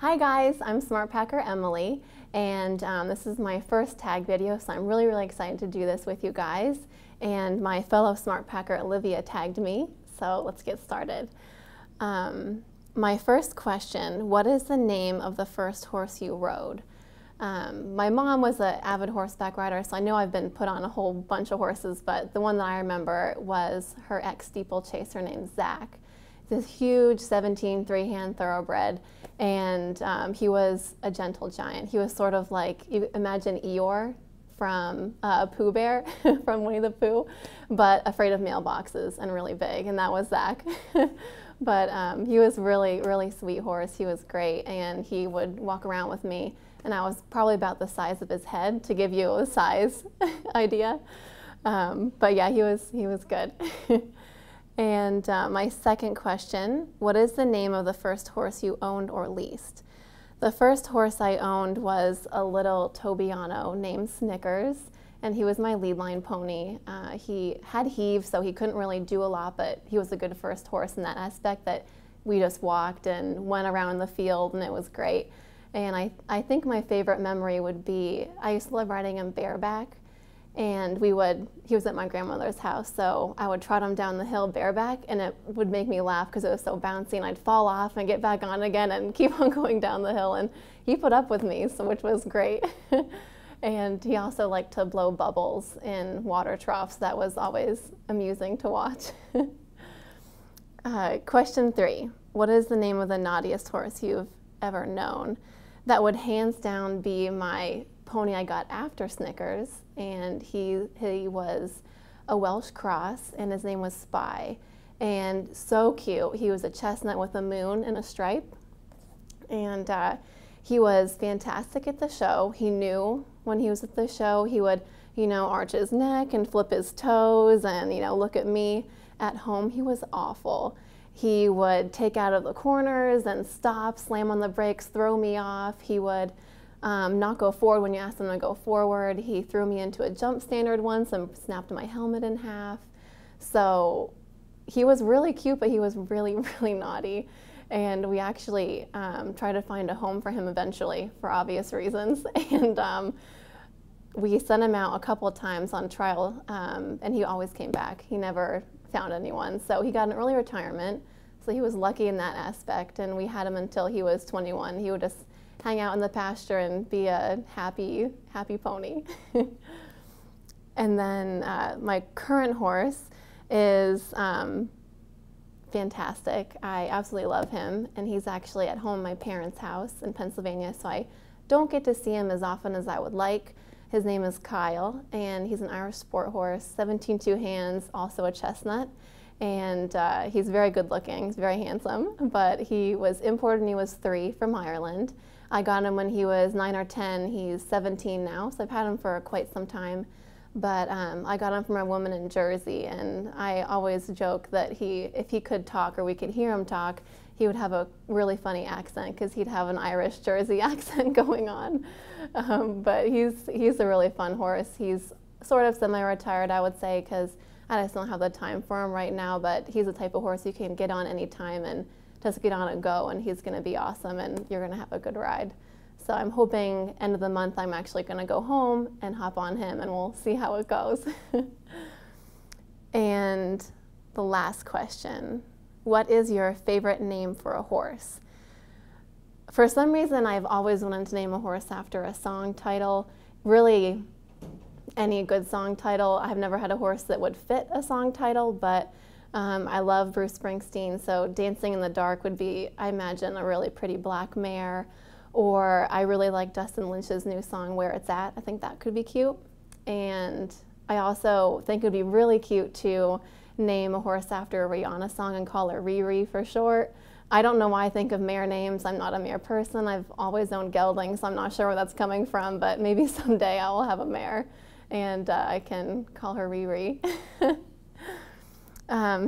Hi guys, I'm SmartPaker Emily, and this is my first tag video, so I'm really excited to do this with you guys. And my fellow SmartPaker Olivia tagged me, so let's get started. My first question, what is the name of the first horse you rode? My mom was an avid horseback rider, so I know I've been put on a whole bunch of horses, but the one that I remember was her ex-steeplechaser named Zach. This huge 17 three-hand thoroughbred, and he was a gentle giant. He was sort of like, you imagine Eeyore from Pooh Bear from Winnie the Pooh, but afraid of mailboxes and really big, and that was Zach. But he was really sweet horse. He was great, and he would walk around with me, and I was probably about the size of his head to give you a size idea. But yeah, he was good. And my second question, what is the name of the first horse you owned or leased? The first horse I owned was a little Tobiano named Snickers, and he was my lead line pony. He had heave, so he couldn't really do a lot, but he was a good first horse in that aspect that we just walked and went around the field, and it was great. And I think my favorite memory would be, I used to love riding him bareback. And he was at my grandmother's house, so I would trot him down the hill bareback, and it would make me laugh because it was so bouncy, and I'd fall off and get back on again and keep on going down the hill, and he put up with me, so which was great. And he also liked to blow bubbles in water troughs. That was always amusing to watch. Question 3, what is the name of the naughtiest horse you've ever known? That would hands down be my pony I got after Snickers, and he was a Welsh cross, and his name was Spy, and so cute. He was a chestnut with a moon and a stripe, and he was fantastic at the show. He knew when he was at the show he would, arch his neck and flip his toes and, look at me. At home he was awful. He would take out of the corners and stop, slam on the brakes, throw me off. He would not go forward when you asked him to go forward. He threw me into a jump standard once and snapped my helmet in half. So he was really cute, but he was really naughty. And we actually tried to find a home for him eventually for obvious reasons. And we sent him out a couple of times on trial, and he always came back. He never found anyone. So he got an early retirement. So he was lucky in that aspect, and we had him until he was 21. He would just hang out in the pasture and be a happy pony. And then my current horse is fantastic. I absolutely love him, and he's actually at home at my parents' house in Pennsylvania, so I don't get to see him as often as I would like. His name is Kyle, and he's an Irish sport horse, 17 two hands, also a chestnut. And he's very good looking, he's very handsome, but he was imported when he was 3 from Ireland. I got him when he was 9 or 10. He's 17 now, so I've had him for quite some time. But I got him from a woman in Jersey, and I always joke that if he could talk or we could hear him talk, he would have a really funny accent because he'd have an Irish Jersey accent going on. But he's a really fun horse. He's sort of semi-retired, I would say, because I just don't have the time for him right now, but he's the type of horse you can get on anytime and just get on and go, and he's going to be awesome, and you're going to have a good ride. So I'm hoping end of the month I'm actually going to go home and hop on him, and we'll see how it goes. And the last question, what is your favorite name for a horse? For some reason I've always wanted to name a horse after a song title. Really, any good song title. I've never had a horse that would fit a song title, but I love Bruce Springsteen, so Dancing in the Dark would be, I imagine, a really pretty black mare. Or I really like Dustin Lynch's new song, Where It's At. I think that could be cute. And I also think it would be really cute to name a horse after a Rihanna song and call her Riri for short. I don't know why I think of mare names. I'm not a mare person. I've always owned geldings, so I'm not sure where that's coming from, but maybe someday I will have a mare, and I can call her Riri.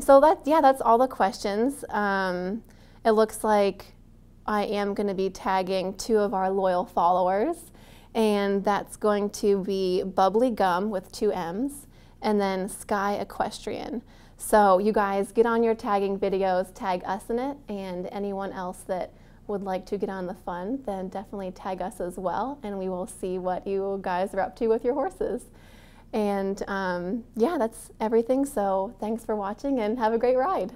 So that's all the questions. It looks like I am going to be tagging 2 of our loyal followers, and that's going to be BubblyGumm with 2 M's, and then SkyEquestrian. So you guys get on your tagging videos, tag us in it, and anyone else that would like to get on the fun, then definitely tag us as well, and we will see what you guys are up to with your horses. And yeah, that's everything. So thanks for watching and have a great ride.